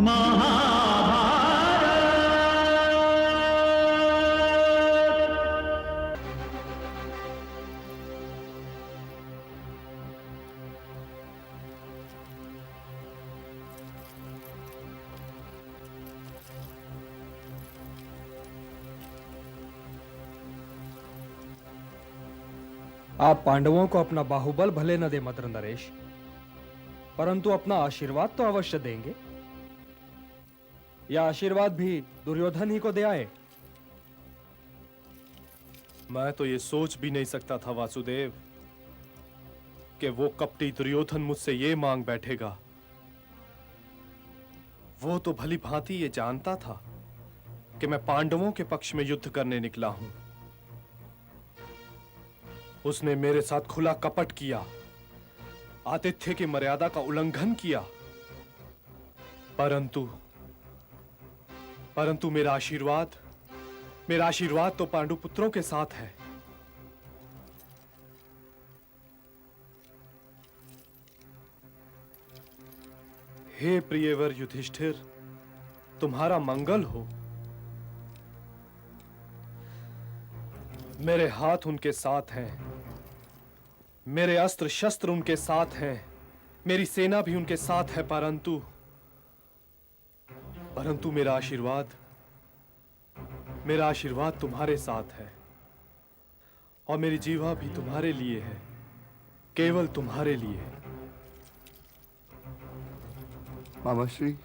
आप पांडवों को अपना बाहुबल भले न दे मद्र नरेश, परंतु अपना आशीर्वाद तो अवश्य देंगे। यह आशीर्वाद भी दुर्योधन ही को दे आए। मैं तो ये सोच भी नहीं सकता था वासुदेव कि वो कपटी दुर्योधन मुझसे ये मांग बैठेगा। वो तो भली भांति ये जानता था कि मैं पांडवों के पक्ष में युद्ध करने निकला हूं। उसने मेरे साथ खुला कपट किया, आतिथ्य की मर्यादा का उल्लंघन किया, परंतु मेरा आशीर्वाद तो पांडुपुत्रों के साथ है। हे प्रियवर युधिष्ठिर, तुम्हारा मंगल हो। मेरे हाथ उनके साथ हैं, मेरे अस्त्र शस्त्र उनके साथ हैं, मेरी सेना भी उनके साथ है, परंतु मेरा आशीर्वाद तुम्हारे साथ है और मेरी जीवा भी तुम्हारे लिए है, केवल तुम्हारे लिए। मामाश्री,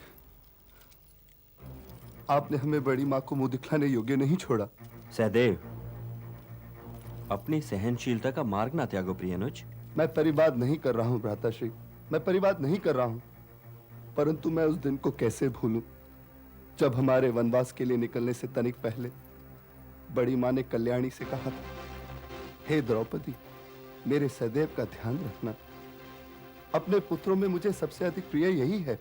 आपने हमें बड़ी मां को मुंह दिखलाने योग्य नहीं छोड़ा। सहदेव, अपनी सहनशीलता का मार्ग ना त्यागो प्रियनुज। मैं परिवाद नहीं कर रहा हूं भ्राताश्री, मैं परिवाद नहीं कर रहा हूं, परंतु मैं उस दिन को कैसे भूलूं जब हमारे वनवास के लिए निकलने से तनिक पहले बड़ी मां ने कल्याणी से कहा था, हे द्रौपदी, मेरे सदैव का ध्यान रखना। अपने पुत्रों में मुझे सबसे अधिक प्रिय यही है।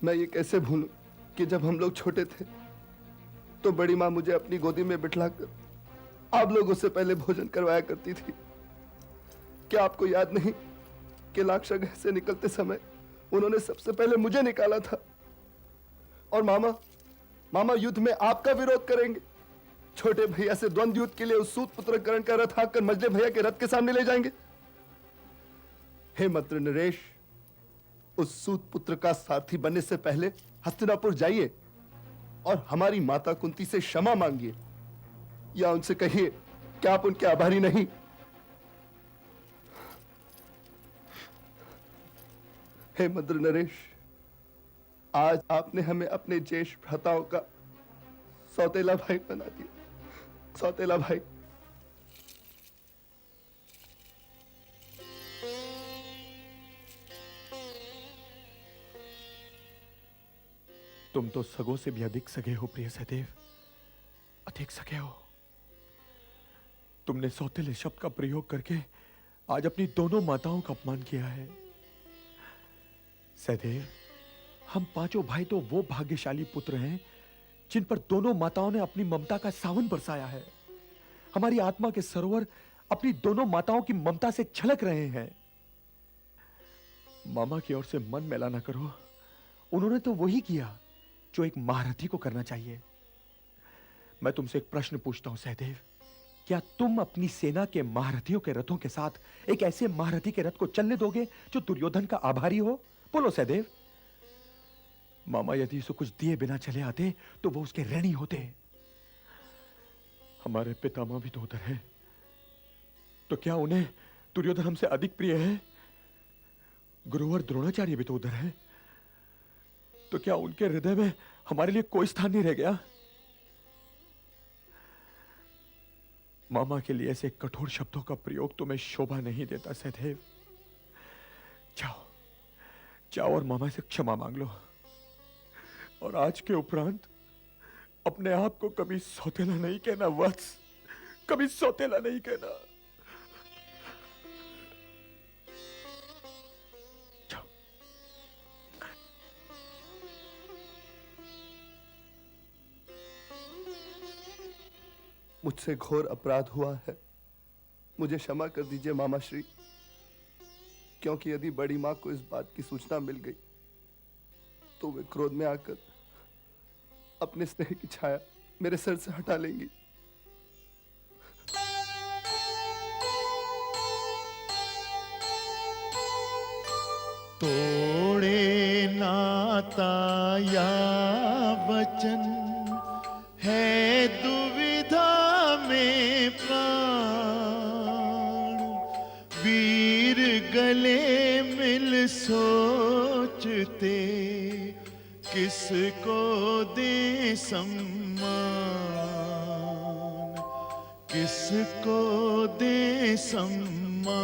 मैं ये कैसे भूलूं कि जब हम लोग छोटे थे तो बड़ी मां मुझे अपनी गोदी में बिठलाकर आप लोगों से पहले भोजन करवाया करती थी। क्या आपको याद नहीं कि लाक्षागृह से निकलते समय उन्होंने सबसे पहले मुझे निकाला था? और मामा युद्ध में आपका विरोध करेंगे, छोटे भैया से द्वंद्व युद्ध के लिए उस सूत पुत्रकरण का रथ हांककर मझले भैया के रथ के सामने ले जाएंगे। हे मंत्र नरेश, उस सूत पुत्र का सारथी बनने से पहले हस्तिनापुर जाइए और हमारी माता कुंती से क्षमा मांगिए, या उनसे कहिए कि आप उनके आभारी नहीं। हे मंत्र नरेश, आज आपने हमें अपने ज्येष्ठ भ्राताओं का सौतेला भाई बना दिया। सौतेला भाई। तुम तो सगों से भी अधिक सगे हो प्रिय सहदेव, अधिक सगे हो। तुमने सौतेले शब्द का प्रयोग करके आज अपनी दोनों माताओं का अपमान किया है। सहदेव, हम पांचों भाई तो वो भाग्यशाली पुत्र हैं जिन पर दोनों माताओं ने अपनी ममता का सावन बरसाया है। हमारी आत्मा के सरोवर अपनी दोनों माताओं की ममता से छलक रहे हैं। मामा की ओर से मन मैला ना करो, उन्होंने तो वही किया जो एक महारथी को करना चाहिए। मैं तुमसे एक प्रश्न पूछता हूं सहदेव, क्या तुम अपनी सेना के महारथियों के रथों के साथ एक ऐसे महारथी के रथ को चलने दोगे जो दुर्योधन का आभारी हो? बोलो सहदेव। मामा यदि उसे कुछ दिए बिना चले आते तो वो उसके ऋणी होते। हमारे पितामह भी तो उधर है, तो क्या उन्हें दुर्योधन हमसे अधिक प्रिय है? गुरुवर द्रोणाचार्य भी तो उधर है, तो क्या उनके हृदय में हमारे लिए कोई स्थान नहीं रह गया? मामा के लिए ऐसे कठोर शब्दों का प्रयोग तुम्हें शोभा नहीं देता सहदेव। जाओ जाओ और मामा से क्षमा मांग लो, और आज के उपरांत अपने आप को कभी सौतेला नहीं कहना वत्स, कभी सौतेला नहीं कहना। जाओ। मुझसे घोर अपराध हुआ है, मुझे क्षमा कर दीजिए मामाश्री। क्योंकि यदि बड़ी माँ को इस बात की सूचना मिल गई तो वे क्रोध में आकर अपने स्नेह की छाया मेरे सर से हटा लेंगी। तोड़े नाता या वचन है दुविधा में प्राण, वीर गले मिल सोचते किसको दे सम्मान, किसको दे सम्मान।